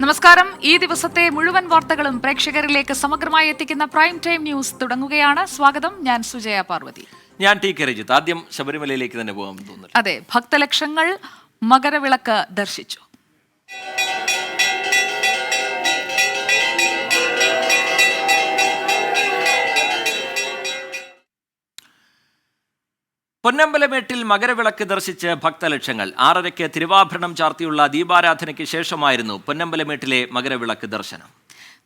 നമസ്കാരം. ഈ ദിവസത്തെ മുഴുവൻ വാർത്തകളും പ്രേക്ഷകരിലേക്ക് സമഗ്രമായി എത്തിക്കുന്ന പ്രൈം ടൈം ന്യൂസ് തുടങ്ങുകയാണ്. സ്വാഗതം. ഞാൻ സുജയ പാർവതി. ഞാൻ ടി കെ രജിത്ത്. ആദ്യം ശബരിമലയിലേക്ക് തന്നെ പോകാൻ തോന്നുന്നു. അതെ, ഭക്തലക്ഷങ്ങൾ മകരവിളക്ക് ദർശിച്ചു. പൊന്നമ്പലമേട്ടിൽ മകരവിളക്ക് ദർശിച്ച് ഭക്തലക്ഷങ്ങൾ. 6:30 തിരുവാഭരണം ചാർത്തിയുള്ള ദീപാരാധനയ്ക്ക് ശേഷമായിരുന്നു പൊന്നമ്പലമേട്ടിലെ മകരവിളക്ക് ദർശനം.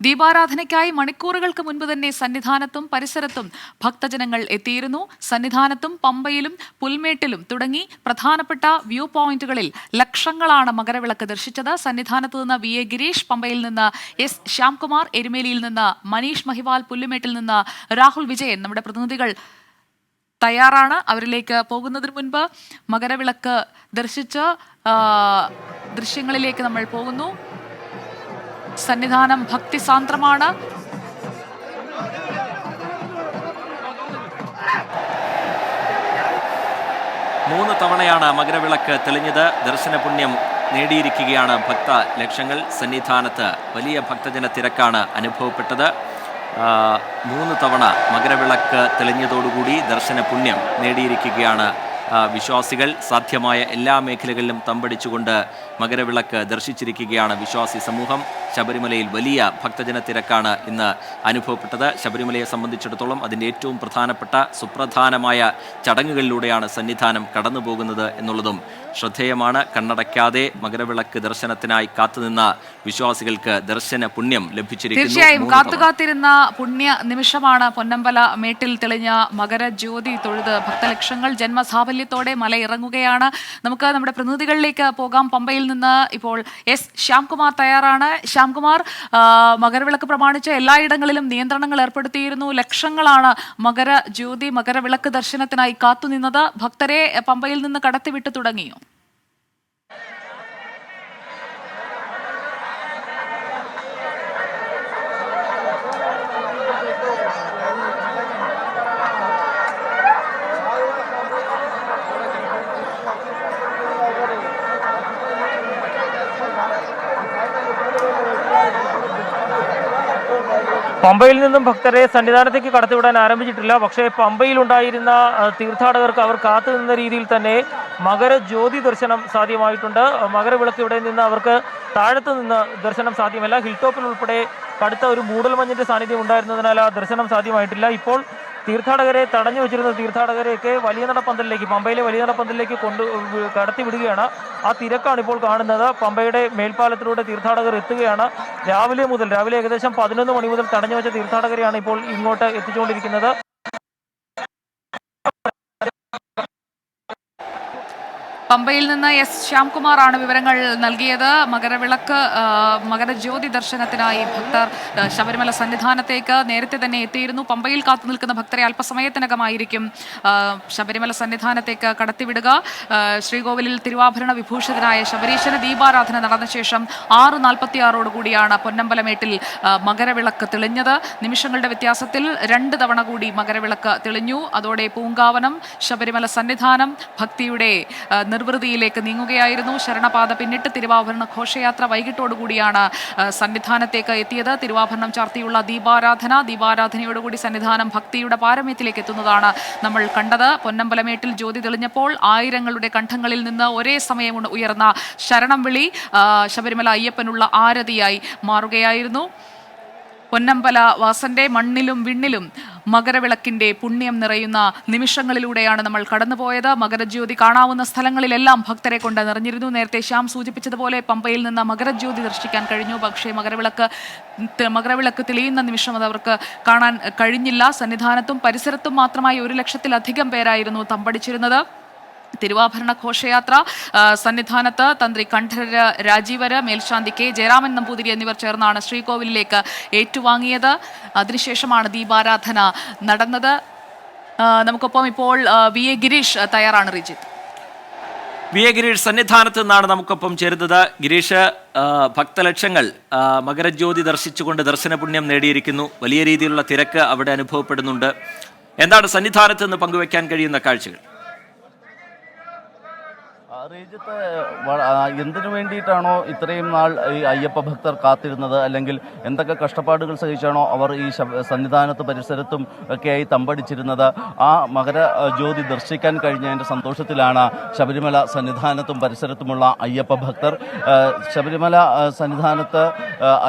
ദീപാരാധനയ്ക്കായി മണിക്കൂറുകൾക്ക് മുൻപ് തന്നെ സന്നിധാനത്തും പരിസരത്തും ഭക്തജനങ്ങൾ എത്തിയിരുന്നു. സന്നിധാനത്തും പമ്പയിലും പുൽമേട്ടിലും തുടങ്ങി പ്രധാനപ്പെട്ട വ്യൂ പോയിന്റുകളിൽ ലക്ഷങ്ങളാണ് മകരവിളക്ക് ദർശിച്ചത്. സന്നിധാനത്ത് നിന്ന് വി എ ഗിരീഷ്, പമ്പയിൽ നിന്ന് എസ് ശ്യാംകുമാർ, എരുമേലിയിൽ നിന്ന് മനീഷ് മഹിവാൽ, പുല്ലുമേട്ടിൽ നിന്ന് രാഹുൽ വിജയൻ നമ്മുടെ പ്രതിനിധികൾ തയ്യാറാണ്. അവരിലേക്ക് പോകുന്നതിന് മുൻപ് മകരവിളക്ക് ദർശിച്ച ദൃശ്യങ്ങളിലേക്ക് നമ്മൾ പോകുന്നു. സന്നിധാനം ഭക്തിസാന്ദ്രമാണ്. മൂന്ന് തവണയാണ് മകരവിളക്ക് തെളിഞ്ഞത്. ദർശന പുണ്യം നേടിയിരിക്കുകയാണ് ഭക്ത ലക്ഷങ്ങൾ. സന്നിധാനത്ത് വലിയ ഭക്തജന തിരക്കാണ് അനുഭവപ്പെട്ടത്. 3 തവണ മകരവിളക്ക് തെളിഞ്ഞതോടുകൂടി ദർശന പുണ്യം നേടിയിരിക്കുകയാണ് വിശ്വാസികൾ. സാധ്യമായ എല്ലാ മേഖലകളിലും തമ്പടിച്ചുകൊണ്ട് മകരവിളക്ക് ദർശിച്ചിരിക്കുകയാണ് വിശ്വാസി സമൂഹം. ശബരിമലയിൽ വലിയ ഭക്തജന തിരക്കാണ് ഇന്ന് അനുഭവപ്പെട്ടത്. ശബരിമലയെ സംബന്ധിച്ചിടത്തോളം അതിൻ്റെ ഏറ്റവും പ്രധാനപ്പെട്ട സുപ്രധാനമായ ചടങ്ങുകളിലൂടെയാണ് സന്നിധാനം കടന്നു പോകുന്നത് എന്നുള്ളതും ശ്രദ്ധേയമാണ്. കണ്ണടയ്ക്കാതെ മകരവിളക്ക് ദർശനത്തിനായി കാത്തുനിന്ന വിശ്വാസികൾക്ക് ദർശന പുണ്യം ലഭിച്ചിരിക്കുന്നു. തീർച്ചയായും കാത്തുകാത്തിരുന്ന പുണ്യ നിമിഷമാണ് പൊന്നമ്പല മേട്ടിൽ തെളിഞ്ഞ മകരജ്യോതി തൊഴുത് ഭക്തലക്ഷങ്ങൾ ജന്മസാഫല്യത്തോടെ മലയിറങ്ങുകയാണ്. നമുക്ക് നമ്മുടെ പ്രതിനിധികളിലേക്ക് പോകാം. പമ്പയിൽ നിന്ന് ഇപ്പോൾ എസ് ശ്യാംകുമാർ തയ്യാറാണ്. ശ്യാംകുമാർ, മകരവിളക്ക് പ്രമാണിച്ച് എല്ലായിടങ്ങളിലും നിയന്ത്രണങ്ങൾ ഏർപ്പെടുത്തിയിരുന്നു. ലക്ഷങ്ങളാണ് മകരവിളക്ക് ദർശനത്തിനായി കാത്തുനിന്നത്. ഭക്തരെ പമ്പയിൽ നിന്ന് കടത്തിവിട്ടു തുടങ്ങിയോ? പമ്പയിൽ നിന്നും ഭക്തരെ സന്നിധാനത്തേക്ക് കടത്തിവിടാൻ ആരംഭിച്ചിട്ടില്ല. പക്ഷേ പമ്പയിലുണ്ടായിരുന്ന തീർത്ഥാടകർക്ക് അവർ കാത്തു നിന്ന രീതിയിൽ തന്നെ മകരജ്യോതി ദർശനം സാധ്യമായിട്ടുണ്ട്. മകരവിളക്ക് ഇവിടെ നിന്ന് അവർക്ക് താഴത്ത് നിന്ന് ദർശനം സാധ്യമല്ല. ഹിൽ ടോപ്പിൽ ഉൾപ്പെടെ കടുത്ത ഒരു മൂടൽമഞ്ഞിന്റെ സാന്നിധ്യം ഉണ്ടായിരുന്നതിനാൽ ആ ദർശനം സാധ്യമായിട്ടില്ല. ഇപ്പോൾ തീർത്ഥാടകരെ തടഞ്ഞു വെച്ചിരുന്ന തീർത്ഥാടകരെയൊക്കെ വലിയ നടപ്പന്തലിലേക്ക്, പമ്പയിലെ വലിയ നടപ്പന്തലിലേക്ക് കടത്തിവിടുകയാണ്. ആ തിരക്കാണ് ഇപ്പോൾ കാണുന്നത്. പമ്പയുടെ മേൽപ്പാലത്തിലൂടെ തീർത്ഥാടകർ എത്തുകയാണ്. രാവിലെ ഏകദേശം 11 മണി മുതൽ തടഞ്ഞു വെച്ച തീർത്ഥാടകരെയാണ് ഇപ്പോൾ ഇങ്ങോട്ട് എത്തിച്ചുകൊണ്ടിരിക്കുന്നത്. പമ്പയിൽ നിന്ന് എസ് ശ്യാംകുമാർ ആണ് വിവരങ്ങൾ നൽകിയത്. മകരജ്യോതി ദർശനത്തിനായി ഭക്തർ ശബരിമല സന്നിധാനത്തേക്ക് നേരത്തെ തന്നെ എത്തിയിരുന്നു. പമ്പയിൽ കാത്തു നിൽക്കുന്ന ഭക്തരെ അല്പസമയത്തിനകമായിരിക്കും ശബരിമല സന്നിധാനത്തേക്ക് കടത്തിവിടുക. ശ്രീകോവിലിൽ തിരുവാഭരണ വിഭൂഷിതനായ ശബരീശന് ദീപാരാധന നടന്ന ശേഷം 6:46 പൊന്നമ്പലമേട്ടിൽ മകരവിളക്ക് തെളിഞ്ഞത്. നിമിഷങ്ങളുടെ വ്യത്യാസത്തിൽ 2 തവണ കൂടി മകരവിളക്ക് തെളിഞ്ഞു. അതോടെ പൂങ്കാവനം, ശബരിമല സന്നിധാനം ഭക്തിയുടെ നിർവൃതിയിലേക്ക് നീങ്ങുകയായിരുന്നു. ശരണപാത പിന്നിട്ട് തിരുവാഭരണ ഘോഷയാത്ര വൈകിട്ടോടുകൂടിയാണ് സന്നിധാനത്തേക്ക് എത്തിയത്. തിരുവാഭരണം ചാർത്തിയുള്ള ദീപാരാധനയോടുകൂടി സന്നിധാനം ഭക്തിയുടെ പാരമ്യത്തിലേക്ക് എത്തുന്നതാണ് നമ്മൾ കണ്ടത്. പൊന്നമ്പലമേട്ടിൽ ജ്യോതി തെളിഞ്ഞപ്പോൾ ആയിരങ്ങളുടെ കണ്ഠങ്ങളിൽ നിന്ന് ഒരേ സമയം ഉയർന്ന ശരണം വിളി ശബരിമല അയ്യപ്പനുള്ള ആരതിയായി മാറുകയായിരുന്നു. പൊന്നമ്പല വാസന്റെ മണ്ണിലും വിണ്ണിലും മകരവിളക്കിന്റെ പുണ്യം നിറയുന്ന നിമിഷങ്ങളിലൂടെയാണ് നമ്മൾ കടന്നുപോയത്. മകരജ്യോതി കാണാവുന്ന സ്ഥലങ്ങളിലെല്ലാം ഭക്തരെ കൊണ്ട് നിറഞ്ഞിരുന്നു. നേരത്തെ ശ്യാം സൂചിപ്പിച്ചതുപോലെ പമ്പയിൽ നിന്ന് മകരജ്യോതി ദർശിക്കാൻ കഴിഞ്ഞു. പക്ഷേ മകരവിളക്ക് തെളിയുന്ന നിമിഷം അത് അവർക്ക് കാണാൻ കഴിഞ്ഞില്ല. സന്നിധാനത്തും പരിസരത്തും മാത്രമായി 1,00,000-ലധികം പേരായിരുന്നു തമ്പടിച്ചിരുന്നത്. തിരുവാഭരണ ഘോഷയാത്ര സന്നിധാനത്ത് തന്ത്രി കണ്ഠരര് രാജീവര്, മേൽശാന്തി കെ ജയരാമൻ നമ്പൂതിരി എന്നിവർ ചേർന്നാണ് ശ്രീകോവിലിലേക്ക് ഏറ്റുവാങ്ങിയത്. അതിനുശേഷമാണ് ദീപാരാധന നടന്നത്. നമുക്കൊപ്പം ഇപ്പോൾ വി എ ഗിരീഷ് തയ്യാറാണ്. റിജിത്ത്. വി എ ഗിരീഷ് സന്നിധാനത്ത് നിന്നാണ് നമുക്കൊപ്പം ചേരുന്നത്. ഗിരീഷ്, ഭക്തലക്ഷങ്ങൾ മകരജ്യോതി ദർശിച്ചുകൊണ്ട് ദർശന പുണ്യം നേടിയിരിക്കുന്നു. വലിയ രീതിയിലുള്ള തിരക്ക് അവിടെ അനുഭവപ്പെടുന്നുണ്ട്. എന്താണ് സന്നിധാനത്ത് നിന്ന് പങ്കുവയ്ക്കാൻ കഴിയുന്ന കാഴ്ചകൾ? ശ്രീജിത്ത്, എന്തിനു വേണ്ടിയിട്ടാണോ ഇത്രയും നാൾ ഈ അയ്യപ്പ ഭക്തർ കാത്തിരുന്നത്, അല്ലെങ്കിൽ എന്തൊക്കെ കഷ്ടപ്പാടുകൾ സഹിച്ചാണോ അവർ ഈ സന്നിധാനത്ത് പരിസരത്തും ഒക്കെയായി തമ്പടിച്ചിരുന്നത്, ആ മകര ജ്യോതി ദർശിക്കാൻ കഴിഞ്ഞതിൻ്റെ സന്തോഷത്തിലാണ് ശബരിമല സന്നിധാനത്തും പരിസരത്തുമുള്ള അയ്യപ്പ ഭക്തർ. ശബരിമല സന്നിധാനത്ത്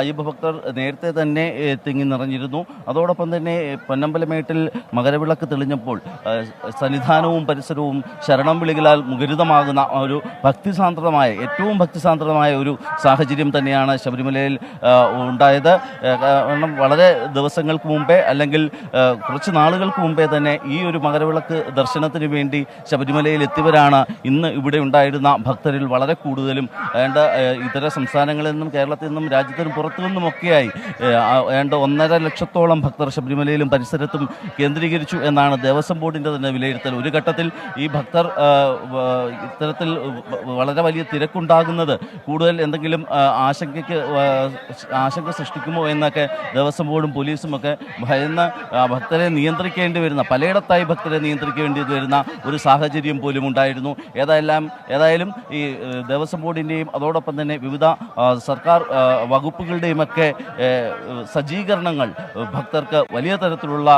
അയ്യപ്പ ഭക്തർ നേരത്തെ തന്നെ തിങ്ങി നിറഞ്ഞിരുന്നു. അതോടൊപ്പം തന്നെ പൊന്നമ്പലമേട്ടിൽ മകരവിളക്ക് തെളിഞ്ഞപ്പോൾ സന്നിധാനവും പരിസരവും ശരണം വിളികളാൽ മുഖരിതമാകുന്ന ഒരു ഏറ്റവും ഭക്തിസാന്ദ്രമായ ഒരു സാഹചര്യം തന്നെയാണ് ശബരിമലയിൽ ഉണ്ടായത്. കാരണം വളരെ ദിവസങ്ങൾക്ക് മുമ്പേ, അല്ലെങ്കിൽ കുറച്ച് നാളുകൾക്ക് മുമ്പേ തന്നെ ഈ ഒരു മകരവിളക്ക് ദർശനത്തിന് വേണ്ടി ശബരിമലയിൽ എത്തിയവരാണ് ഇന്ന് ഇവിടെ ഉണ്ടായിരുന്ന ഭക്തരിൽ വളരെ കൂടുതലും. ഇതര സംസ്ഥാനങ്ങളിൽ നിന്നും കേരളത്തിൽ നിന്നും രാജ്യത്തിനും പുറത്തു നിന്നുമൊക്കെയായി 1.5 ലക്ഷത്തോളം ഭക്തർ ശബരിമലയിലും പരിസരത്തും കേന്ദ്രീകരിച്ചു എന്നാണ് ദേവസ്വം ബോർഡിൻ്റെ തന്നെ വിലയിരുത്തൽ. ഒരു ഘട്ടത്തിൽ ഈ ഭക്തർ ഇത്തരത്തിൽ വളരെ വലിയ തിരക്കുണ്ടാകുന്നത് കൂടുതൽ എന്തെങ്കിലും ആശങ്ക സൃഷ്ടിക്കുമോ എന്നൊക്കെ ദേവസ്വം ബോർഡും പോലീസും ഒക്കെ ഭയന്ന് ഭക്തരെ നിയന്ത്രിക്കേണ്ടി വരുന്ന, പലയിടത്തായി ഭക്തരെ നിയന്ത്രിക്കേണ്ടി വരുന്ന ഒരു സാഹചര്യം പോലും ഉണ്ടായിരുന്നു. ഏതായാലും ഈ ദേവസ്വം ബോർഡിൻ്റെയും അതോടൊപ്പം തന്നെ വിവിധ സർക്കാർ വകുപ്പുകളുടെയും ഒക്കെ സജ്ജീകരണങ്ങൾ ഭക്തർക്ക് വലിയ തരത്തിലുള്ള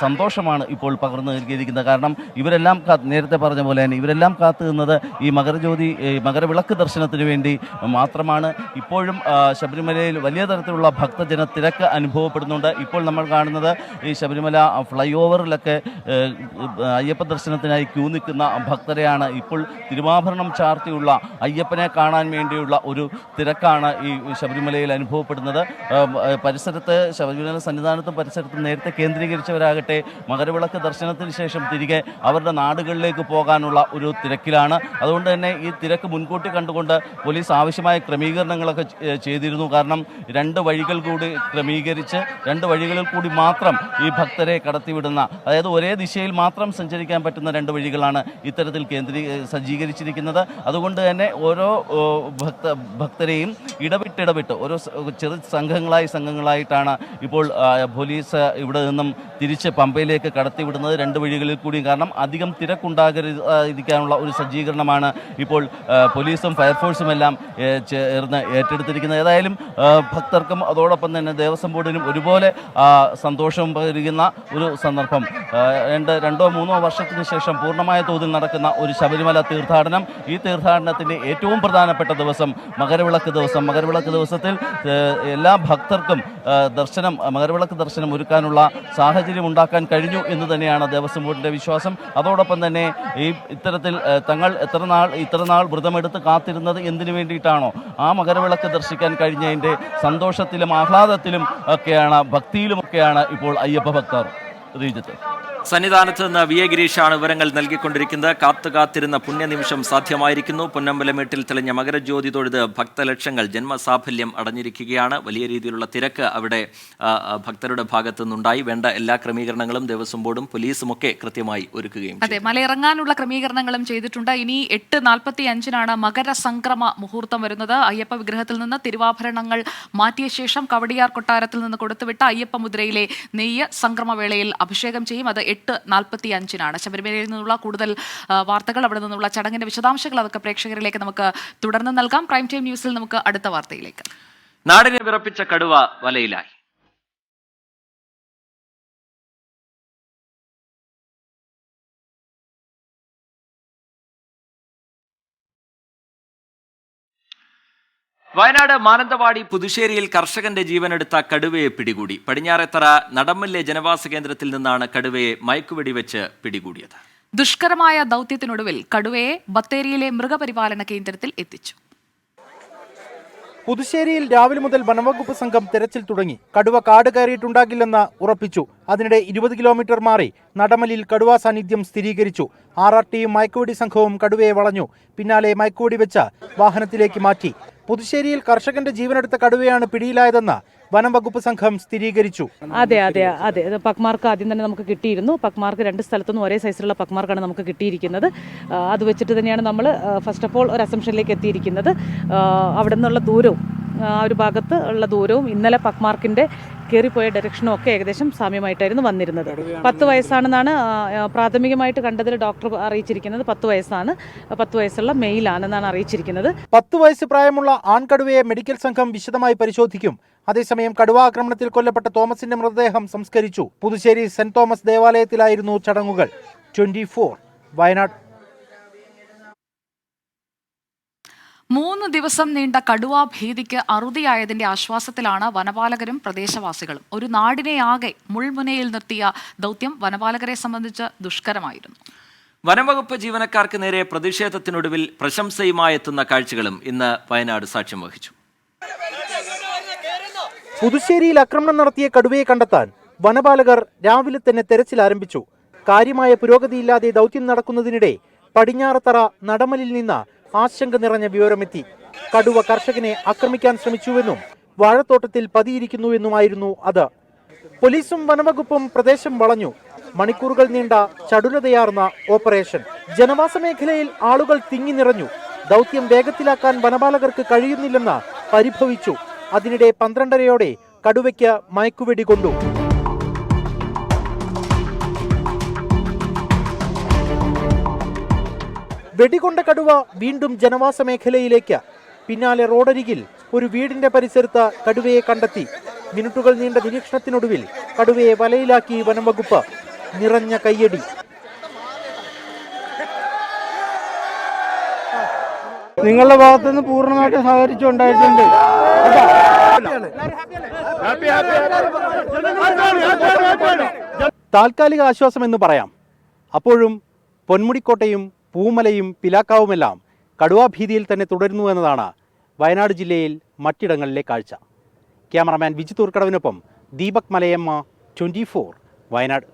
സന്തോഷമാണ് ഇപ്പോൾ പകർന്നു നൽകിയിരിക്കുന്നത്. കാരണം ഇവരെല്ലാം നേരത്തെ പറഞ്ഞ പോലെ തന്നെ ഇവരെല്ലാം കാത്തു നിന്നത് ഈ മകരവിളക്ക് ദർശനത്തിന് വേണ്ടി മാത്രമാണ്. ഇപ്പോഴും ശബരിമലയിൽ വലിയ തരത്തിലുള്ള ഭക്തജന തിരക്ക് അനുഭവപ്പെടുന്നുണ്ട്. ഇപ്പോൾ നമ്മൾ കാണുന്നത് ഈ ശബരിമല ഫ്ലൈ ഓവറിലൊക്കെ അയ്യപ്പ ദർശനത്തിനായി ക്യൂ നിൽക്കുന്ന ഭക്തരെയാണ്. ഇപ്പോൾ തിരുവാഭരണം ചാർത്തിയുള്ള അയ്യപ്പനെ കാണാൻ വേണ്ടിയുള്ള ഒരു തിരക്കാണ് ഈ ശബരിമലയിൽ അനുഭവപ്പെടുന്നത്. പരിസരത്ത് ശബരിമല സന്നിധാനത്തും പരിസരത്തും നേരത്തെ കേന്ദ്രീകരിച്ചവരാകട്ടെ മകരവിളക്ക് ദർശനത്തിന് ശേഷം തിരികെ അവരുടെ നാടുകളിലേക്ക് പോകാനുള്ള ഒരു തിരക്കിലാണ്. അതുകൊണ്ട് തന്നെ ഈ തിരക്ക് മുൻകൂട്ടി കണ്ടുകൊണ്ട് പോലീസ് ആവശ്യമായ ക്രമീകരണങ്ങളൊക്കെ ചെയ്തിരുന്നു. കാരണം 2 വഴികൾ കൂടി ക്രമീകരിച്ച് 2 വഴികളിൽ കൂടി മാത്രം ഈ ഭക്തരെ കടത്തിവിടുന്ന, അതായത് ഒരേ ദിശയിൽ മാത്രം സഞ്ചരിക്കാൻ പറ്റുന്ന 2 വഴികളാണ് ഇത്തരത്തിൽ സജ്ജീകരിച്ചിരിക്കുന്നത്. അതുകൊണ്ട് തന്നെ ഓരോ ഭക്തരെയും ഇടവിട്ട് ഓരോ ചെറു സംഘങ്ങളായിട്ടാണ് ഇപ്പോൾ പോലീസ് ഇവിടെ നിന്നും തിരിച്ച് പമ്പയിലേക്ക് കടത്തിവിടുന്നത് 2 വഴികളിൽ കൂടി. കാരണം അധികം തിരക്കുണ്ടാകാതിരിക്കാനുള്ള ഒരു സജ്ജീകരണമാണ് ഇപ്പോൾ പോലീസും ഫയർഫോഴ്സും എല്ലാം ചേർന്ന് ഏറ്റെടുത്തിരിക്കുന്നത്. ഏതായാലും ഭക്തർക്കും അതോടൊപ്പം തന്നെ ദേവസ്വം ബോർഡിനും ഒരുപോലെ സന്തോഷം പകരുന്ന ഒരു സന്ദർഭം. 2-3 വർഷത്തിന് ശേഷം പൂർണ്ണമായ തോതിൽ നടക്കുന്ന ഒരു ശബരിമല തീർത്ഥാടനം. ഈ തീർത്ഥാടനത്തിൻ്റെ ഏറ്റവും പ്രധാനപ്പെട്ട ദിവസം മകരവിളക്ക് ദിവസത്തിൽ എല്ലാ ഭക്തർക്കും മകരവിളക്ക് ദർശനം ഒരുക്കാനുള്ള സാഹചര്യം ഉണ്ടാക്കാൻ കഴിഞ്ഞു എന്ന് തന്നെയാണ് ദേവസ്വം ബോർഡിൻ്റെ വിശ്വാസം. അതോടൊപ്പം തന്നെ ഇത്തരത്തിൽ തങ്ങൾ ഇത്ര നാൾ വ്രതമെടുത്ത് കാത്തിരുന്നത് എന്തിനു വേണ്ടിയിട്ടാണോ ആ മകരവിളക്ക് ദർശിക്കാൻ കഴിഞ്ഞതിൻ്റെ സന്തോഷത്തിലും ആഹ്ലാദത്തിലും ഒക്കെയാണ്, ഭക്തിയിലുമൊക്കെയാണ് ഇപ്പോൾ അയ്യപ്പ ഭക്തർ. ശ്രീജിത്ത്, സന്നിധാനത്ത് നിന്ന് വി എ ഗിരീഷാണ് വിവരങ്ങൾ നൽകിക്കൊണ്ടിരിക്കുന്നത്. കാത്തിരുന്ന പുണ്യനിമിഷം സാധ്യമായിരിക്കുന്നു. പൊന്നമ്പലമേട്ടിൽ തെളിഞ്ഞ മകരജ്യോതി തൊഴുത് ഭക്തലക്ഷങ്ങൾ ജന്മസാഫല്യം അടഞ്ഞിരിക്കുകയാണ്. വലിയ രീതിയിലുള്ള തിരക്ക് അവിടെ ഭക്തരുടെ ഭാഗത്തു നിന്നുണ്ടായി. വേണ്ട എല്ലാ ക്രമീകരണങ്ങളും ദേവസ്വം ബോർഡും പോലീസും ഒക്കെ കൃത്യമായി ഒരുക്കുകയും. അതെ, മലയിറങ്ങാനുള്ള ക്രമീകരണങ്ങളും ചെയ്തിട്ടുണ്ട്. ഇനി 8:45 മകരസംക്രമ മുഹൂർത്തം വരുന്നത്. അയ്യപ്പ വിഗ്രഹത്തിൽ നിന്ന് തിരുവാഭരണങ്ങൾ മാറ്റിയ ശേഷം കവടിയാർ കൊട്ടാരത്തിൽ നിന്ന് കൊടുത്തുവിട്ട അയ്യപ്പ മുദ്രയിലെ നെയ്യ് സംക്രമവേളയിൽ അഭിഷേകം ചെയ്യും. അത് 8:45 ശബരിമലയിൽ നിന്നുള്ള കൂടുതൽ വാർത്തകൾ, അവിടെ നിന്നുള്ള ചടങ്ങിന്റെ വിശദാംശങ്ങൾ അതൊക്കെ പ്രേക്ഷകരിലേക്ക് നമുക്ക് തുടർന്ന് നൽകാം. പ്രൈം ടൈം ന്യൂസിൽ നമുക്ക് അടുത്ത വാർത്തയിലേക്ക്. നാടിനെ വിറപ്പിച്ച കടുവ വലയിലായി. വയനാട് മാനന്തവാടി പുതുശ്ശേരിയിൽ കർഷകന്റെ ജീവനെടുത്ത കടുവയെ പിടികൂടി. പടിഞ്ഞാറേത്തറ നടമ്മല്ലെ ജനവാസ കേന്ദ്രത്തിൽ നിന്നാണ് കടുവയെ മയക്കുവെടിവെച്ച് പിടികൂടിയത്. ദുഷ്കരമായ ദൗത്യത്തിനൊടുവിൽ കടുവയെ ബത്തേരിയിലെ മൃഗപരിപാലന കേന്ദ്രത്തിൽ എത്തിച്ചു. പുതുശ്ശേരിയിൽ രാവിലെ മുതൽ വനംവകുപ്പ് സംഘം തെരച്ചിൽ തുടങ്ങി. കടുവ കാട് കയറിയിട്ടുണ്ടാകില്ലെന്ന് ഉറപ്പിച്ചു. അതിനിടെ 20 കിലോമീറ്റർ മാറി നടമലിൽ കടുവാ സാന്നിധ്യം സ്ഥിരീകരിച്ചു. RRTയും മയക്കുവെടി സംഘവും കടുവയെ വളഞ്ഞു. പിന്നാലെ മയക്കുവെടി വെച്ച് വാഹനത്തിലേക്ക് മാറ്റി. പുതുശ്ശേരിയിൽ കർഷകന്റെ ജീവനെടുത്ത കടുവയാണ് പിടിയിലായതെന്ന് വനം വകുപ്പ് സംഘം സ്ഥിരീകരിച്ചു. അതെ പക്മാർക്ക് ആദ്യം തന്നെ നമുക്ക് കിട്ടിയിരുന്നു. പക്മാർക്ക് 2 സ്ഥലത്തുനിന്നും ഒരേ സൈസിലുള്ള പക്മാർക്കാണ് നമുക്ക് കിട്ടിയിരിക്കുന്നത്. അത് വെച്ചിട്ട് തന്നെയാണ് നമ്മൾ ഫസ്റ്റ് ഓഫ് ഓൾ ഒരു അസംഷനിലേക്ക് എത്തിയിരിക്കുന്നത്. അവിടെ നിന്നുള്ള ദൂരവും ആ ഒരു ഭാഗത്ത് ഉള്ള ദൂരവും ഇന്നലെ പക്മാർക്കിൻ്റെ കയറിപ്പോയ ഡയറക്ഷനും ഒക്കെ ഏകദേശം സാമ്യമായിട്ടായിരുന്നു വന്നിരുന്നത്. 10 വയസ്സാണെന്നാണ് പ്രാഥമികമായിട്ട് കണ്ടതിൽ ഡോക്ടർ അറിയിച്ചിരിക്കുന്നത്. 10 വയസ്സാണ്, 10 വയസ്സുള്ള മെയിലാണെന്നാണ് അറിയിച്ചിരിക്കുന്നത്. 10 വയസ്സ് പ്രായമുള്ള ആൺകടുവയെ മെഡിക്കൽ സംഘം വിശദമായി പരിശോധിക്കും. അതേസമയം കടുവാ ആക്രമണത്തിൽ കൊല്ലപ്പെട്ട തോമസിന്റെ മൃതദേഹം സംസ്കരിച്ചു. പുതുശ്ശേരി സെന്റ് തോമസ് ദേവാലയത്തിലായിരുന്നു ചടങ്ങുകൾ. 24 വയനാട്. 3 ദിവസം നീണ്ട കടുവാ ഭീതിക്ക് അറുതിയായതിന്റെ ആശ്വാസത്തിലാണ് വനപാലകരും പ്രദേശവാസികളും. ഒരു നാടിനെ ആകെ മുൾമുനയിൽ നിർത്തിയ ദൗത്യം വനപാലകരെ സംബന്ധിച്ച് ദുഷ്കരമായിരുന്നു. വനംവകുപ്പ് ജീവനക്കാർക്ക് നേരെ പ്രതിഷേധത്തിനൊടുവിൽ പ്രശംസയുമായി എത്തുന്ന കാഴ്ചകളും ഇന്ന് വയനാട് സാക്ഷ്യം വഹിച്ചു. പുതുശ്ശേരിയിൽ ആക്രമണം നടത്തിയ കടുവയെ കണ്ടെത്താൻ വനപാലകർ രാവിലെ തന്നെ തെരച്ചിൽ ആരംഭിച്ചു. കാര്യമായ പുരോഗതിയില്ലാതെ ദൗത്യം നടക്കുന്നതിനിടെ പടിഞ്ഞാറത്തറ നടമലിൽ നിന്ന് ആശങ്ക നിറഞ്ഞ വിവരമെത്തി. കടുവ കർഷകനെ ആക്രമിക്കാൻ ശ്രമിച്ചുവെന്നും വാഴത്തോട്ടത്തിൽ പതിയിരിക്കുന്നുവെന്നുമായിരുന്നു അത്. പോലീസും വനവകുപ്പും പ്രദേശം വളഞ്ഞു. മണിക്കൂറുകൾ നീണ്ട ചടുലതയാർന്ന ഓപ്പറേഷൻ. ജനവാസ മേഖലയിൽ ആളുകൾ തിങ്ങി നിറഞ്ഞു. ദൗത്യം വേഗത്തിലാക്കാൻ വനപാലകർക്ക് കഴിയുന്നില്ലെന്ന് പരിഭവിച്ചു. അതിനിടെ 12:30യോടെ കടുവയ്ക്ക് മയക്കുവെടി കൊണ്ടു. വെടികൊണ്ട കടുവ വീണ്ടും ജനവാസ മേഖലയിലേക്ക്. പിന്നാലെ റോഡരികിൽ ഒരു വീടിന്റെ പരിസരത്ത് കടുവയെ കണ്ടെത്തി. മിനിറ്റുകൾ നീണ്ട നിരീക്ഷണത്തിനൊടുവിൽ കടുവയെ വലയിലാക്കി വനംവകുപ്പ്. നിറഞ്ഞ കയ്യടി. നിങ്ങളുടെ ഭാഗത്തുനിന്ന് പൂർണ്ണമായിട്ട് സഹകരിച്ചുണ്ടായിട്ടുണ്ട്. താൽക്കാലിക ആശ്വാസം എന്ന് പറയാം. അപ്പോഴും പൊന്മുടിക്കോട്ടയും പൂമലയും പിലാക്കാവുമെല്ലാം കടുവാഭീതിയിൽ തന്നെ തുടരുന്നു എന്നതാണ് വയനാട് ജില്ലയിൽ മറ്റിടങ്ങളിലെ കാഴ്ച. ക്യാമറാമാൻ വിജിത് ഊർക്കടവിനൊപ്പം ദീപക് മലയമ്മ, 24 വയനാട്.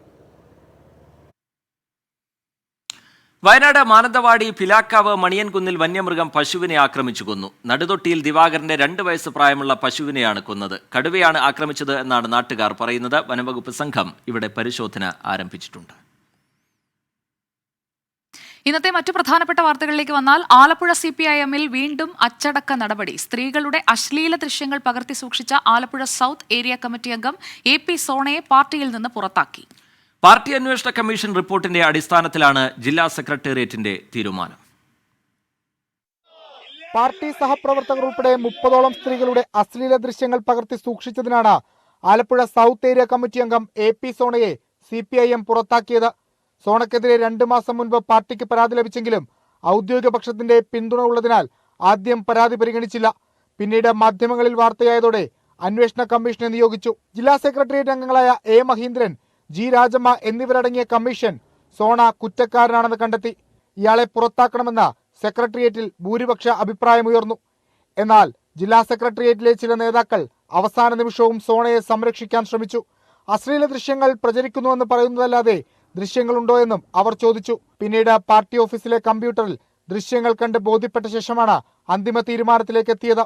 വയനാട് മാനന്തവാടി പിലാക്കാവ് മണിയൻകുന്നിൽ വന്യമൃഗം പശുവിനെ ആക്രമിച്ചു കൊന്നു. നടുതൊട്ടിയിൽ ദിവാകരന്റെ 2 വയസ്സ് പ്രായമുള്ള പശുവിനെയാണ് കൊന്നത്. കടുവയാണ് ആക്രമിച്ചത് എന്നാണ് നാട്ടുകാർ പറയുന്നത്. വനംവകുപ്പ് സംഘം ഇവിടെ പരിശോധന ആരംഭിച്ചിട്ടുണ്ട്. ഇന്നത്തെ മറ്റു പ്രധാനപ്പെട്ട വാർത്തകളിലേക്ക് വന്നാൽ ആലപ്പുഴ CPIM-ൽ വീണ്ടും അച്ചടക്ക നടപടി. സ്ത്രീകളുടെ അശ്ലീല ദൃശ്യങ്ങൾ പകർത്തി സൂക്ഷിച്ച ആലപ്പുഴ സൗത്ത് ഏരിയ കമ്മിറ്റി അംഗം AP സോണയെ പാർട്ടിയിൽ നിന്ന് പുറത്താക്കി. പാർട്ടി അന്വേഷണ കമ്മീഷൻ റിപ്പോർട്ടിന്റെ അടിസ്ഥാനത്തിലാണ് ജില്ലാ സെക്രട്ടേറിയറ്റിന്റെ തീരുമാനം. പാർട്ടി സഹപ്രവർത്തകർ ഉൾപ്പെടെ 30ഓളം സ്ത്രീകളുടെ അശ്ലീല ദൃശ്യങ്ങൾ പകർത്തി സൂക്ഷിച്ചതിനാണ് ആലപ്പുഴ സൗത്ത് ഏരിയ കമ്മിറ്റി അംഗം AP സോണയെ CPIM പുറത്താക്കിയത്. സോണയ്ക്കെതിരെ 2 മാസം മുൻപ് പാർട്ടിക്ക് പരാതി ലഭിച്ചെങ്കിലും ഔദ്യോഗിക പക്ഷത്തിന്റെ പിന്തുണ ഉള്ളതിനാൽ ആദ്യം പരാതി പരിഗണിച്ചില്ല. പിന്നീട് മാധ്യമങ്ങളിൽ വാർത്തയായതോടെ അന്വേഷണ കമ്മീഷനെ നിയോഗിച്ചു. ജില്ലാ സെക്രട്ടേറിയറ്റ് അംഗങ്ങളായ A മഹീന്ദ്രൻ, G രാജമ്മ എന്നിവരടങ്ങിയ കമ്മീഷൻ സോണ കുറ്റക്കാരനാണെന്ന് കണ്ടെത്തി. ഇയാളെ പുറത്താക്കണമെന്ന് സെക്രട്ടേറിയറ്റിൽ ഭൂരിപക്ഷ അഭിപ്രായമുയർന്നു. എന്നാൽ ജില്ലാ സെക്രട്ടേറിയറ്റിലെ ചില നേതാക്കൾ അവസാന നിമിഷവും സോണയെ സംരക്ഷിക്കാൻ ശ്രമിച്ചു. അശ്ലീല ദൃശ്യങ്ങൾ പ്രചരിക്കുന്നുവെന്ന് പറയുന്നതല്ലാതെ ദൃശ്യങ്ങളുണ്ടോ എന്നും അവർ ചോദിച്ചു. പിന്നീട് പാർട്ടി ഓഫീസിലെ കമ്പ്യൂട്ടറിൽ ദൃശ്യങ്ങൾ കണ്ട് ബോധ്യപ്പെട്ട ശേഷമാണ് അന്തിമ തീരുമാനത്തിലേക്ക് എത്തിയത്.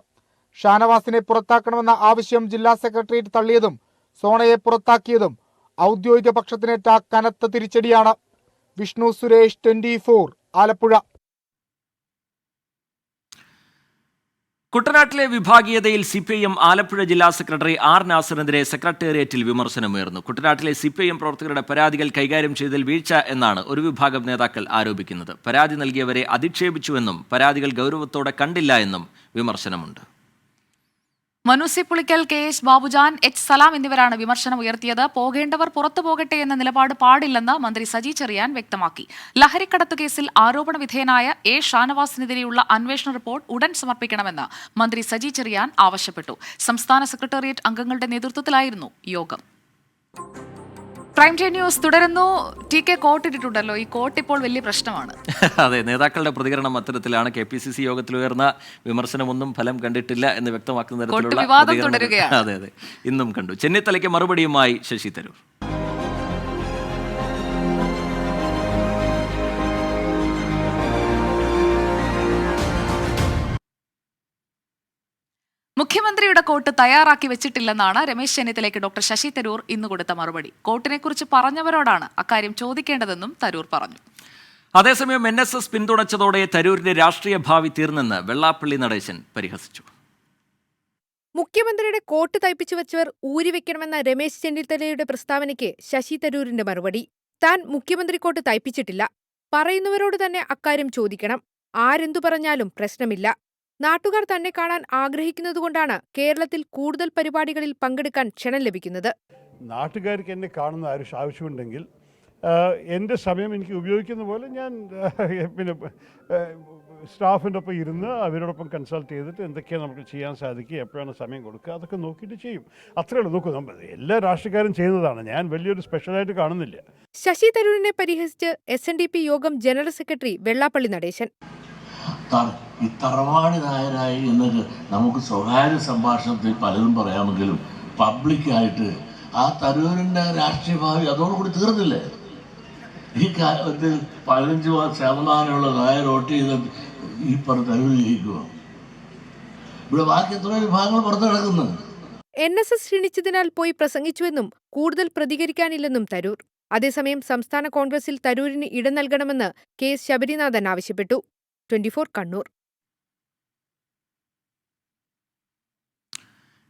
ഷാനവാസിനെ പുറത്താക്കണമെന്ന ആവശ്യം ജില്ലാ സെക്രട്ടേറിയറ്റ് തള്ളിയതും സോണയെ പുറത്താക്കിയതും ഔദ്യോഗിക പക്ഷത്തിനേറ്റ കനത്ത തിരിച്ചടിയാണ്. വിഷ്ണു സുരേഷ്, 24 ആലപ്പുഴ. കുട്ടനാട്ടിലെ വിഭാഗീയതയിൽ CPIM ആലപ്പുഴ ജില്ലാ സെക്രട്ടറി R നാസറിനെതിരെ സെക്രട്ടേറിയറ്റിൽ വിമർശനമുയർന്നു. കുട്ടനാട്ടിലെ CPIM പ്രവർത്തകരുടെ പരാതികൾ കൈകാര്യം ചെയ്തതിൽ വീഴ്ച എന്നാണ് ഒരു വിഭാഗം നേതാക്കൾ ആരോപിക്കുന്നത്. പരാതി നൽകിയവരെ അധിക്ഷേപിച്ചുവെന്നും പരാതികൾ ഗൗരവത്തോടെ കണ്ടില്ല എന്നും വിമർശനമുണ്ട്. Manu C Pulikkal, KS Babujan, H Salam എന്നിവരാണ് വിമർശനം ഉയർത്തിയത്. പോകേണ്ടവർ പുറത്തു പോകട്ടെ എന്ന നിലപാട് പാടില്ലെന്ന് മന്ത്രി സജി ചെറിയാൻ വ്യക്തമാക്കി. ലഹരിക്കടത്ത് കേസിൽ ആരോപണ വിധേയനായ A ഷാനവാസിനെതിരെയുള്ള അന്വേഷണ റിപ്പോർട്ട് ഉടൻ സമർപ്പിക്കണമെന്ന് മന്ത്രി സജി ചെറിയാൻ ആവശ്യപ്പെട്ടു. സംസ്ഥാന സെക്രട്ടേറിയറ്റ് അംഗങ്ങളുടെ നേതൃത്വത്തിലായിരുന്നു യോഗം. പ്രൈം ടൈം ന്യൂസ് തുടരുന്നു. TK കോട്ടിട്ടുണ്ടല്ലോ, ഈ കോട്ട് ഇപ്പോൾ വലിയ പ്രശ്നമാണ്. അതെ, നേതാക്കളുടെ പ്രതികരണം അത്തരത്തിലാണ്. KPCC യോഗത്തിൽ ഉയർന്ന വിമർശനമൊന്നും ഫലം കണ്ടിട്ടില്ല എന്ന് വ്യക്തമാക്കുന്ന തരത്തിലുള്ള വിവാദം തുടരുകയാണ്. അതെ ഇന്നും കണ്ടു. ചെന്നിത്തലയ്ക്ക് മറുപടിയുമായി ശശി തരൂർ. മുഖ്യമന്ത്രിയുടെ കോട്ട് തയ്യാറാക്കി വെച്ചിട്ടില്ലെന്നാണ് രമേശ് ചെന്നിത്തലയ്ക്ക് ഡോക്ടർ ശശി തരൂർ ഇന്ന് കൊടുത്ത മറുപടി. കോട്ടിനെക്കുറിച്ച് പറഞ്ഞവരോടാണ് അക്കാര്യം ചോദിക്കേണ്ടതെന്നും തരൂർ പറഞ്ഞു. അതേസമയം NSS പിന്തുണച്ചതോടെ തരൂരിന്റെ രാഷ്ട്രീയ ഭാവി തീർന്നെന്ന് വെള്ളാപ്പള്ളി നടേശൻ പരിഹസിച്ചു. മുഖ്യമന്ത്രിയുടെ കോട്ട് തയ്പ്പിച്ചു വച്ചവർ ഊരിവെക്കണമെന്ന രമേശ് ചെന്നിത്തലയുടെ പ്രസ്താവനയ്ക്ക് ശശി തരൂരിന്റെ മറുപടി. താൻ മുഖ്യമന്ത്രി കോട്ട് തയ്പ്പിച്ചിട്ടില്ല. പറയുന്നവരോട് തന്നെ അക്കാര്യം ചോദിക്കണം. ആരെന്തു പറഞ്ഞാലും പ്രശ്നമില്ല. നാട്ടുകാർ തന്നെ കാണാൻ ആഗ്രഹിക്കുന്നതുകൊണ്ടാണ് കേരളത്തിൽ കൂടുതൽ പരിപാടികളിൽ പങ്കെടുക്കാൻ ക്ഷണം ലഭിക്കുന്നത്. നാട്ടുകാർക്ക് എന്നെ കാണുന്ന ആവശ്യമുണ്ടെങ്കിൽ എൻ്റെ സമയം എനിക്ക് ഉപയോഗിക്കുന്ന പോലെ ഞാൻ പിന്നെ സ്റ്റാഫിൻ്റെ ഒപ്പം ഇരുന്ന് അവരോടൊപ്പം കൺസൾട്ട് ചെയ്തിട്ട് എന്തൊക്കെയാണ് നമുക്ക് ചെയ്യാൻ സാധിക്കുക, എപ്പോഴാണ് സമയം കൊടുക്കുക, അതൊക്കെ നോക്കിയിട്ട് ചെയ്യും. അത്രയേ ഉള്ളൂ. നോക്കൂ, നമ്മൾ എല്ലാ രാഷ്ട്രീയക്കാരും ചെയ്യുന്നതാണ്. ഞാൻ വലിയൊരു സ്പെഷ്യലായിട്ട് കാണുന്നില്ല. ശശി തരൂരിനെ പരിഹസിച്ച് SNDP യോഗം ജനറൽ സെക്രട്ടറി വെള്ളാപ്പള്ളി നടേശൻ. ഈ തറവാട് നായരായി എന്നത് നമുക്ക് സ്വകാര്യ സംഭാഷണത്തിൽ പലതും പറയാമെങ്കിലും പബ്ലിക്കായിട്ട് ആ തരൂരിൻ്റെ രാഷ്ട്രീയ ഭാവി അതോടുകൂടി തീർന്നില്ലേ? ഈ കാലത്തിൽ 15% നായർ വോട്ട് ചെയ്ത് ഈ തരൂർ ജയിക്കുക. ഇവിടെ ബാക്കി എത്രയോ വിഭാഗങ്ങൾ പുറത്തു കിടക്കുന്നത്. NSS ക്ഷണിച്ചതിനാൽ പോയി പ്രസംഗിച്ചുവെന്നും കൂടുതൽ പ്രതികരിക്കാനില്ലെന്നും തരൂർ. അതേസമയം സംസ്ഥാന കോൺഗ്രസിൽ തരൂരിന് ഇടം നൽകണമെന്ന് KS ശബരിനാഥൻ ആവശ്യപ്പെട്ടു. 24 കണ്ണൂർ.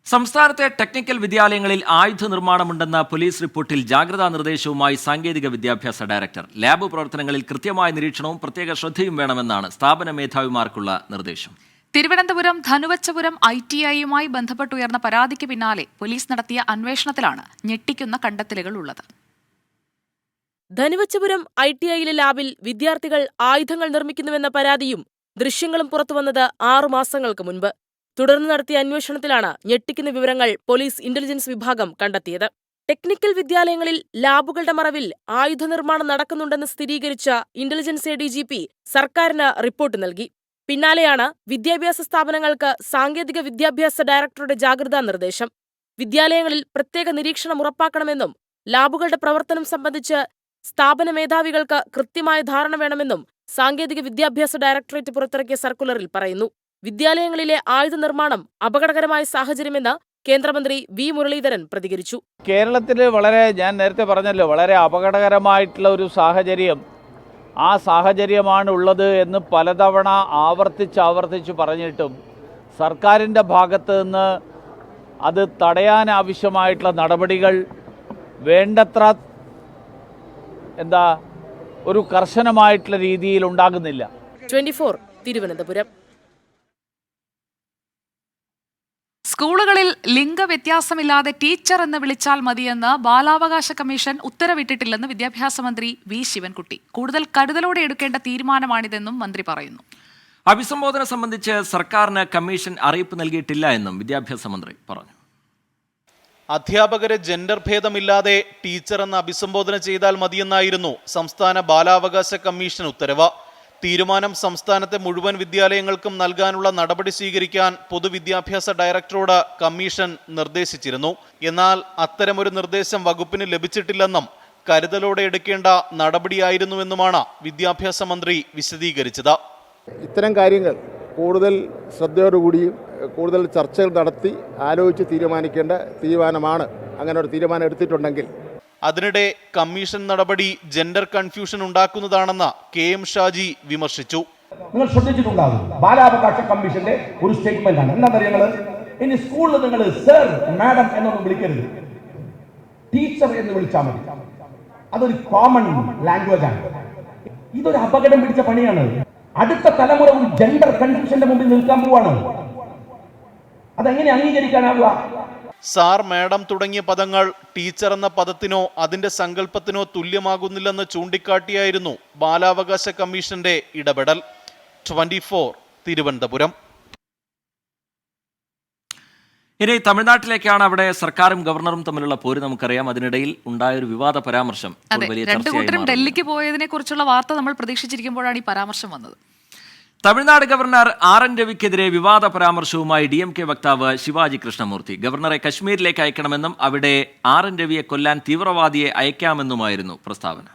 സംസ്ഥാനത്തെ ടെക്നിക്കൽ വിദ്യാലയങ്ങളിൽ ആയുധ നിർമ്മാണമുണ്ടെന്ന പോലീസ് റിപ്പോർട്ടിൽ ജാഗ്രതാ നിർദ്ദേശവുമായി സാങ്കേതിക വിദ്യാഭ്യാസ ഡയറക്ടർ. ലാബ് പ്രവർത്തനങ്ങളിൽ കൃത്യമായ നിരീക്ഷണവും പ്രത്യേക ശ്രദ്ധയും വേണമെന്നാണ് സ്ഥാപന മേധാവിമാർക്കുള്ള നിർദ്ദേശം. തിരുവനന്തപുരം ധനുവച്ചപുരം ITIയുമായി ബന്ധപ്പെട്ടുയർന്ന പരാതിക്ക് പിന്നാലെ പോലീസ് നടത്തിയ അന്വേഷണത്തിലാണ് ഞെട്ടിക്കുന്ന കണ്ടെത്തലുകൾ ഉള്ളത്. ധനുവച്ചപുരം ITIയിലെ ലാബിൽ വിദ്യാർത്ഥികൾ ആയുധങ്ങൾ നിർമ്മിക്കുന്നുവെന്ന പരാതിയും ദൃശ്യങ്ങളും പുറത്തുവന്നത് 6 മാസങ്ങൾക്ക് മുൻപ്. തുടർന്ന് നടത്തിയ അന്വേഷണത്തിലാണ് ഞെട്ടിക്കുന്ന വിവരങ്ങൾ പോലീസ് ഇന്റലിജൻസ് വിഭാഗം കണ്ടെത്തിയത്. ടെക്നിക്കൽ വിദ്യാലയങ്ങളിൽ ലാബുകളുടെ മറവിൽ ആയുധ നിർമ്മാണം നടക്കുന്നുണ്ടെന്ന് സ്ഥിരീകരിച്ച ഇന്റലിജൻസ് ADGP സർക്കാരിന് റിപ്പോർട്ട് നൽകി. പിന്നാലെയാണ് വിദ്യാഭ്യാസ സ്ഥാപനങ്ങൾക്ക് സാങ്കേതിക വിദ്യാഭ്യാസ ഡയറക്ടറുടെ ജാഗ്രതാ നിർദ്ദേശം. വിദ്യാലയങ്ങളിൽ പ്രത്യേക നിരീക്ഷണം ഉറപ്പാക്കണമെന്നും ലാബുകളുടെ പ്രവർത്തനം സംബന്ധിച്ച് സ്ഥാപന മേധാവികൾക്ക് കൃത്യമായ ധാരണ വേണമെന്നും സാങ്കേതിക വിദ്യാഭ്യാസ ഡയറക്ടറേറ്റ് പുറത്തിറക്കിയ സർക്കുലറിൽ പറയുന്നു. വിദ്യാലയങ്ങളിലെ ആയുധ നിർമ്മാണം അപകടകരമായ സാഹചര്യമെന്ന് കേന്ദ്രമന്ത്രി V. മുരളീധരൻ പ്രതികരിച്ചു. കേരളത്തിൽ ഞാൻ നേരത്തെ പറഞ്ഞല്ലോ, വളരെ അപകടകരമായിട്ടുള്ള ഒരു സാഹചര്യം, ആ സാഹചര്യമാണ് ഉള്ളത് എന്ന് പലതവണ ആവർത്തിച്ച് പറഞ്ഞിട്ടും സർക്കാരിൻ്റെ ഭാഗത്ത് നിന്ന് അത് തടയാനാവശ്യമായിട്ടുള്ള നടപടികൾ വേണ്ടത്ര ഒരു കർശനമായിട്ടുള്ള രീതിയിൽ ഉണ്ടാകുന്നില്ല. 24 തിരുവനന്തപുരം. സ്കൂളുകളിൽ ലിംഗവ്യത്യാസമില്ലാതെ ടീച്ചർ എന്ന് വിളിച്ചാൽ മതിയെന്ന് ബാലാവകാശ കമ്മീഷൻ ഉത്തരവിട്ടിട്ടില്ലെന്ന് വിദ്യാഭ്യാസ മന്ത്രി V. ശിവൻകുട്ടി. കൂടുതൽ കരുതലോടെ എടുക്കേണ്ട തീരുമാനമാണിതെന്നും മന്ത്രി പറയുന്നു. അഭിസംബോധന സംബന്ധിച്ച് സർക്കാരിന് കമ്മീഷൻ അറിയിപ്പ് നൽകിയിട്ടില്ല എന്നും വിദ്യാഭ്യാസ മന്ത്രി പറഞ്ഞു. അധ്യാപകരെ ജെൻഡർ ഭേദമില്ലാതെ ടീച്ചർ എന്ന് അഭിസംബോധന ചെയ്താൽ മതിയെന്നായിരുന്നു സംസ്ഥാന ബാലാവകാശ കമ്മീഷൻ ഉത്തരവ്. തീരുമാനം സംസ്ഥാനത്തെ മുഴുവൻ വിദ്യാലയങ്ങൾക്കും നൽകാനുള്ള നടപടി സ്വീകരിക്കാൻ പൊതുവിദ്യാഭ്യാസ ഡയറക്ടറോട് കമ്മീഷൻ നിർദ്ദേശിച്ചിരുന്നു. എന്നാൽ അത്തരമൊരു നിർദ്ദേശം വകുപ്പിന് ലഭിച്ചിട്ടില്ലെന്നും കരുതലോടെ എടുക്കേണ്ട നടപടിയായിരുന്നുവെന്നുമാണ് വിദ്യാഭ്യാസ മന്ത്രി വിശദീകരിച്ചത്. ഇത്തരം കാര്യങ്ങൾ കൂടുതൽ ശ്രദ്ധയോടുകൂടിയും കൂടുതൽ ചർച്ചകൾ നടത്തി ആലോചിച്ച് തീരുമാനിക്കേണ്ട തീരുമാനമാണ്. അങ്ങനെ ഒരു തീരുമാനം എടുത്തിട്ടുണ്ടെങ്കിൽ അതിനിടെ കമ്മീഷൻ നടപടി ജെൻഡർ കൺഫ്യൂഷൻ ഉണ്ടാക്കുന്നതാണെന്ന് KM ഷാജി വിമർശിച്ചു. നിങ്ങൾ ശ്രദ്ധിച്ചിട്ടുണ്ടാകും, ബാലാവകാശ കമ്മീഷന്റെ ഒരു സ്റ്റേറ്റ്മെന്റ് ആണ്. എന്താ പറയുക, ഇനി സ്കൂളിൽ നിങ്ങൾ സർ മാഡം എന്നൊന്നും വിളിക്കരുത്, ടീച്ചർ എന്ന് വിളിച്ചാൽ മതി. അതൊരു കോമൺ ലാംഗ്വേജ് ആണ്. ഇതൊരു അപകടം പിടിച്ച പണിയാണ്. അടുത്ത തലമുറ ഒരു ജെൻഡർ കൺഫ്യൂഷന്റെ മുമ്പിൽ നിൽക്കാൻ പോവാണ്. അതെങ്ങനെ അംഗീകരിക്കാനാവുക? സാർ, മാഡം തുടങ്ങിയ പദങ്ങൾ ടീച്ചർ എന്ന പദത്തിനോ അതിന്റെ സങ്കല്പത്തിനോ തുല്യമാകുന്നില്ലെന്ന് ചൂണ്ടിക്കാട്ടിയായിരുന്നു ബാലാവകാശ കമ്മീഷന്റെ ഇടപെടൽ. 24 തിരുവനന്തപുരം. ഇനി തമിഴ്നാട്ടിലേക്കാണ്. അവിടെ സർക്കാരും ഗവർണറും തമ്മിലുള്ള പോര് നമുക്കറിയാം. അതിനിടയിൽ ഉണ്ടായൊരു വിവാദ പരാമർശം വലിയ ചർച്ചയായി. ഡൽഹിക്ക് പോയതിനെ കുറിച്ചുള്ള വാർത്ത നമ്മൾ പ്രതീക്ഷിച്ചിരിക്കുമ്പോഴാണ് ഈ പരാമർശം വന്നത്. തമിഴ്നാട് ഗവർണർ RN രവിക്കെതിരെ വിവാദ പരാമർശവുമായി DMK വക്താവ് ശിവാജി കൃഷ്ണമൂർത്തി. ഗവർണറെ കശ്മീരിലേക്ക് അയക്കണമെന്നും അവിടെ RN രവിയെ കൊല്ലാൻ തീവ്രവാദിയെ അയക്കാമെന്നുമായിരുന്നു പ്രസ്താവന.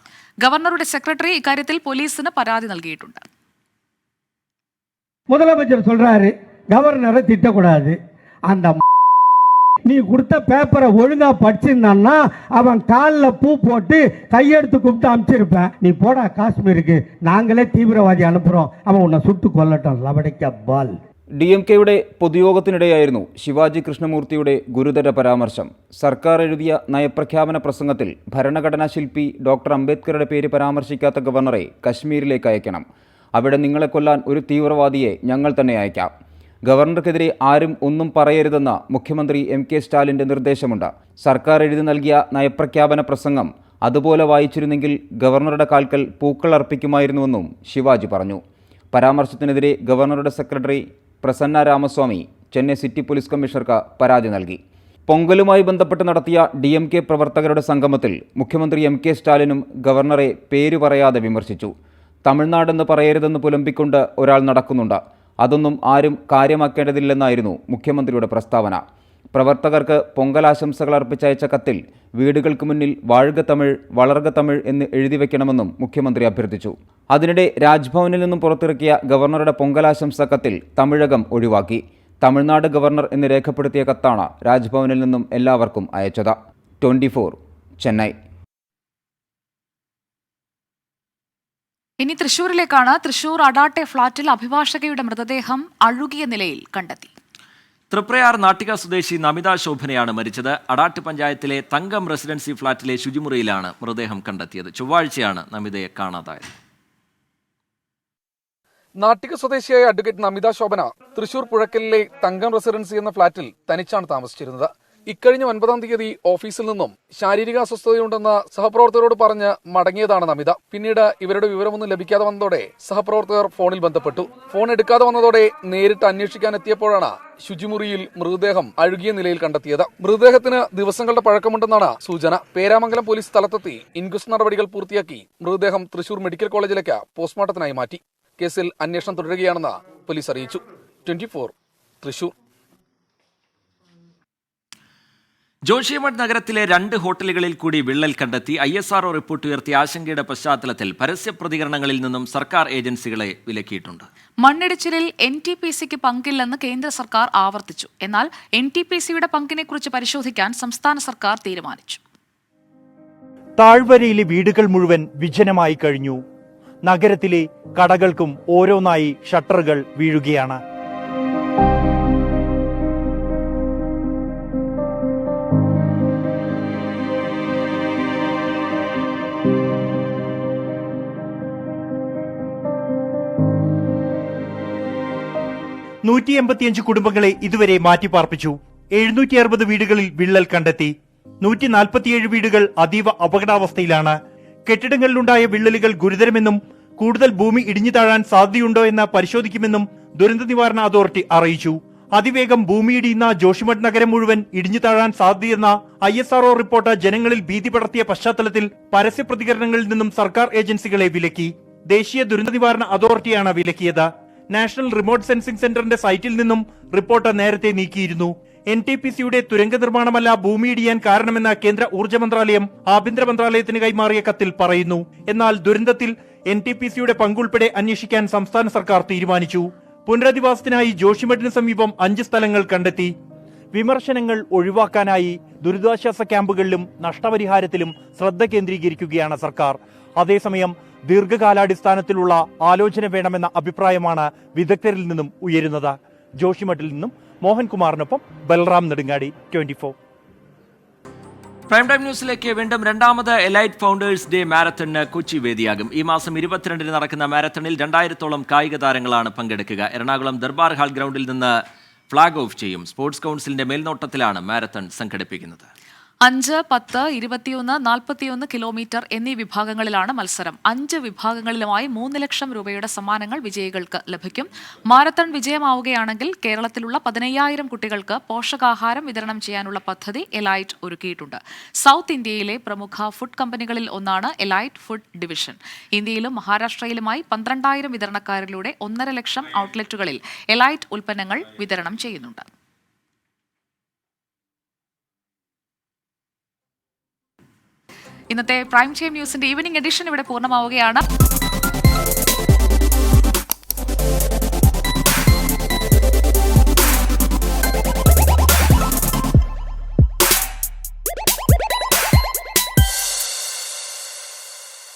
ഗവർണറുടെ സെക്രട്ടറി ഇക്കാര്യത്തിൽ പോലീസിന് പരാതി നൽകിയിട്ടുണ്ട്. முதலமைச்சர் சொல்றாரு கவர்னரை திட்டக்கூடாது. அந்த நீ கொடுத்த பேப்பரை ஒழுங்கா படிச்சிருந்தான்னா அவன் காலில் பூ போட்டு கையெடுத்து கூப்பிட்டு அனுப்பிச்சிருப்பேன். நீ போடா காஷ்மீருக்கு, நாங்களே தீவிரவாதி அனுப்புறோம், அவன் உன்னை சுட்டு கொல்லட்டும், லபடைக்க பால். DMKയുടെ പൊതുയോഗത്തിനിടെയായിരുന്നു ശിവാജി കൃഷ്ണമൂർത്തിയുടെ ഗുരുതര പരാമർശം. സർക്കാർ എഴുതിയ നയപ്രഖ്യാപന പ്രസംഗത്തിൽ ഭരണഘടനാ ശില്പി ഡോക്ടർ അംബേദ്കറുടെ പേര് പരാമർശിക്കാത്ത ഗവർണറെ കശ്മീരിലേക്ക് അയക്കണം. അവിടെ നിങ്ങളെ കൊല്ലാൻ ഒരു തീവ്രവാദിയെ ഞങ്ങൾ തന്നെ അയക്കാം. ഗവർണർക്കെതിരെ ആരും ഒന്നും പറയരുതെന്ന മുഖ്യമന്ത്രി MK സ്റ്റാലിൻ്റെ നിർദ്ദേശമുണ്ട്. സർക്കാർ എഴുതി നൽകിയ നയപ്രഖ്യാപന പ്രസംഗം അതുപോലെ വായിച്ചിരുന്നെങ്കിൽ ഗവർണറുടെ കാൽക്കൽ പൂക്കൾ അർപ്പിക്കുമായിരുന്നുവെന്നും ശിവാജി പറഞ്ഞു. പരാമർശത്തിനെതിരെ ഗവർണറുടെ secretary Prasanna Ramaswamy Chennai city police കമ്മീഷണർക്ക് പരാതി നൽകി. പൊങ്കലുമായി ബന്ധപ്പെട്ട് നടത്തിയ DMK പ്രവർത്തകരുടെ സംഗമത്തിൽ മുഖ്യമന്ത്രി MK സ്റ്റാലിനും ഗവർണറെ പേര് പറയാതെ വിമർശിച്ചു. തമിഴ്നാടെന്ന് പറയരുതെന്ന് പുലമ്പിക്കൊണ്ട് ഒരാൾ നടക്കുന്നുണ്ട്. അതൊന്നും ആരും കാര്യമാക്കേണ്ടതില്ലെന്നായിരുന്നു മുഖ്യമന്ത്രിയുടെ പ്രസ്താവന. പ്രവർത്തകർക്ക് പൊങ്കലാശംസകൾ അർപ്പിച്ചയച്ച കത്തിൽ വീടുകൾക്ക് മുന്നിൽ വാഴുക തമിഴ്, വളർക തമിഴ് എന്ന് എഴുതി വയ്ക്കണമെന്നും മുഖ്യമന്ത്രി അഭ്യർത്ഥിച്ചു. അതിനിടെ രാജ്ഭവനിൽ നിന്നും പുറത്തിറക്കിയ ഗവർണറുടെ പൊങ്കലാശംസ കത്തിൽ തമിഴകം ഒഴിവാക്കി. തമിഴ്നാട് ഗവർണർ എന്ന് രേഖപ്പെടുത്തിയ കത്താണ് രാജ്ഭവനിൽ നിന്നും എല്ലാവർക്കും അയച്ചത്. 24 ചെന്നൈ. ഇനി തൃശൂരിലേക്കാണ്. തൃശൂർ അടാട്ടെ ഫ്ളാറ്റിൽ അഭിഭാഷകയുടെ മൃതദേഹം അഴുകിയ നിലയിൽ കണ്ടെത്തി. തൃപ്രയാർ നാട്ടിക സ്വദേശി നമിത ശോഭനയാണ് മരിച്ചത്. അടാട്ട് പഞ്ചായത്തിലെ തങ്കം റെസിഡൻസി ഫ്ളാറ്റിലെ ശുചിമുറിയിലാണ് മൃതദേഹം കണ്ടെത്തിയത്. ചൊവ്വാഴ്ചയാണ് നമിതയെ കാണാതായത്. നാട്ടിക സ്വദേശിയായ അഡ്വക്കേറ്റ് നമിത ശോഭന തൃശൂർ പുഴക്കലിലെ തങ്കം റെസിഡൻസി എന്ന ഫ്ളാറ്റിൽ തനിച്ചാണ് താമസിച്ചിരുന്നത്. ഇക്കഴിഞ്ഞ 9-ാം തീയതി ഓഫീസിൽ നിന്നും ശാരീരിക അസ്വസ്ഥതയുണ്ടെന്ന് സഹപ്രവർത്തകരോട് പറഞ്ഞ് മടങ്ങിയതാണ് നമിത. പിന്നീട് ഇവരുടെ വിവരമൊന്നും ലഭിക്കാതെ വന്നതോടെ സഹപ്രവർത്തകർ ഫോണിൽ ബന്ധപ്പെട്ടു. ഫോൺ എടുക്കാതെ വന്നതോടെ നേരിട്ട് അന്വേഷിക്കാൻ എത്തിയപ്പോഴാണ് ശുചിമുറിയിൽ മൃതദേഹം അഴുകിയ നിലയിൽ കണ്ടെത്തിയത്. മൃതദേഹത്തിന് ദിവസങ്ങളുടെ പഴക്കമുണ്ടെന്നാണ് സൂചന. പേരാമംഗലം പോലീസ് സ്ഥലത്തെത്തി ഇൻക്വസ്റ്റ് നടപടികൾ പൂർത്തിയാക്കി മൃതദേഹം തൃശൂർ മെഡിക്കൽ കോളേജിലേക്ക് പോസ്റ്റ്മോർട്ടത്തിനായി മാറ്റി. കേസിൽ അന്വേഷണം തുടരുകയാണെന്ന് പോലീസ് അറിയിച്ചു. 24 തൃശൂർ. ജോഷിമഠ് നഗരത്തിലെ 2 ഹോട്ടലുകളിൽ കൂടി വിള്ളൽ കണ്ടെത്തി. ISRO റിപ്പോർട്ട് ഉയർത്തിയ ആശങ്കയുടെ പശ്ചാത്തലത്തിൽ പരസ്യ പ്രതികരണങ്ങളിൽ നിന്നും സർക്കാർ ഏജൻസികളെ വിലക്കിയിട്ടുണ്ട്. മണ്ണിടിച്ചിലിൽ NTPCക്ക് പങ്കില്ലെന്ന് കേന്ദ്ര സർക്കാർ ആവർത്തിച്ചു. എന്നാൽ NTPCയുടെ പങ്കിനെക്കുറിച്ച് പരിശോധിക്കാൻ സംസ്ഥാന സർക്കാർ തീരുമാനിച്ചു. താഴ്വരയിലെ വീടുകൾ മുഴുവൻ വിജനമായി കഴിഞ്ഞു. നഗരത്തിലെ കടകൾക്കും ഓരോന്നായി ഷട്ടറുകൾ വീഴുകയാണ്. കുടുംബങ്ങളെ ഇതുവരെ മാറ്റിപ്പാർപ്പിച്ചു. 760 വീടുകളിൽ വിള്ളൽ കണ്ടെത്തി. 147 വീടുകൾ അതീവ അപകടാവസ്ഥയിലാണ്. കെട്ടിടങ്ങളിലുണ്ടായ വിള്ളലുകൾ ഗുരുതരമെന്നും കൂടുതൽ ഭൂമി ഇടിഞ്ഞു താഴാൻ സാധ്യതയുണ്ടോ എന്ന് പരിശോധിക്കുമെന്നും ദുരന്ത നിവാരണ അതോറിറ്റി അറിയിച്ചു. അതിവേഗം ഭൂമിയിടിയുന്ന ജോഷിമഠ് നഗരം മുഴുവൻ ഇടിഞ്ഞു താഴാൻ സാധ്യതയെന്ന ISRO റിപ്പോർട്ട് ജനങ്ങളിൽ ഭീതി പടർത്തിയ പശ്ചാത്തലത്തിൽ പരസ്യ പ്രതികരണങ്ങളിൽ നിന്നും സർക്കാർ ഏജൻസികളെ വിലക്കി. ദേശീയ ദുരന്ത നിവാരണ അതോറിറ്റിയാണ് വിലക്കിയത്. നാഷണൽ റിമോട്ട് സെൻസിംഗ് സെന്ററിന്റെ സൈറ്റിൽ നിന്നും റിപ്പോർട്ട് നേരത്തെ നീക്കിയിരുന്നു. NTPCയുടെ തുരങ്ക നിർമ്മാണമല്ല ഭൂമിയിടിയാൻ കാരണമെന്ന കേന്ദ്ര ഊർജ്ജ മന്ത്രാലയം ആഭ്യന്തര മന്ത്രാലയത്തിന് കൈമാറിയ കത്തിൽ പറയുന്നു. എന്നാൽ ദുരന്തത്തിൽ NTPCയുടെ പങ്കുൾപ്പെടെ അന്വേഷിക്കാൻ സംസ്ഥാന സർക്കാർ തീരുമാനിച്ചു. പുനരധിവാസത്തിനായി ജോഷിമഠിന് സമീപം 5 സ്ഥലങ്ങൾ കണ്ടെത്തി. വിമർശനങ്ങൾ ഒഴിവാക്കാനായി ദുരിതാശ്വാസ ക്യാമ്പുകളിലും നഷ്ടപരിഹാരത്തിലും ശ്രദ്ധ കേന്ദ്രീകരിക്കുകയാണ് സർക്കാർ. അതേസമയം ദീർഘകാലാടിസ്ഥാനത്തിലുള്ള ആലോചന വേണമെന്ന അഭിപ്രായമാണ് വിദഗ്ധരിൽ നിന്നും ഉയരുന്നത്. ജോഷിമഠിൽ നിന്നും മോഹൻകുമാറിനൊപ്പം ബൽറാം നെടുങ്ങാടി, 24. പ്രൈം ടൈം ന്യൂസിലേക്ക് വീണ്ടും 2ാമത് എലൈറ്റ് ഫൗണ്ടേഴ്സ് ഡേ മാരത്തണിന് കൊച്ചി വേദിയാകും. ഈ മാസം 22-ന് നടക്കുന്ന മാരത്തണിൽ 2000-ഓളം കായിക താരങ്ങളാണ് പങ്കെടുക്കുക. എറണാകുളം ദർബാർ ഹാൾ ഗ്രൗണ്ടിൽ നിന്ന് ഫ്ളാഗ് ഓഫ് ചെയ്യും. സ്പോർട്സ് കൗൺസിലിന്റെ മേൽനോട്ടത്തിലാണ് മാരത്തൺ സംഘടിപ്പിക്കുന്നത്. 5, 10, 21, 41 കിലോമീറ്റർ എന്നീ വിഭാഗങ്ങളിലാണ് മത്സരം. 5 വിഭാഗങ്ങളിലുമായി 3 ലക്ഷം രൂപയുടെ സമ്മാനങ്ങൾ വിജയികൾക്ക് ലഭിക്കും. മാരത്തൺ വിജയമാവുകയാണെങ്കിൽ കേരളത്തിലുള്ള 15,000 കുട്ടികൾക്ക് പോഷകാഹാരം വിതരണം ചെയ്യാനുള്ള പദ്ധതി എലൈറ്റ് ഒരുക്കിയിട്ടുണ്ട്. സൗത്ത് ഇന്ത്യയിലെ പ്രമുഖ ഫുഡ് കമ്പനികളിൽ ഒന്നാണ് എലൈറ്റ് ഫുഡ് ഡിവിഷൻ. ഇന്ത്യയിലും മഹാരാഷ്ട്രയിലുമായി 12,000 വിതരണക്കാരിലൂടെ 1.5 ലക്ഷം ഔട്ട്ലെറ്റുകളിൽ എലൈറ്റ് ഉൽപ്പന്നങ്ങൾ വിതരണം ചെയ്യുന്നുണ്ട്. ഇന്നത്തെ പ്രൈം ടൈം ന്യൂസിന്റെ ഈവനിംഗ് എഡിഷൻ ഇവിടെ പൂർണ്ണമാവുകയാണ്.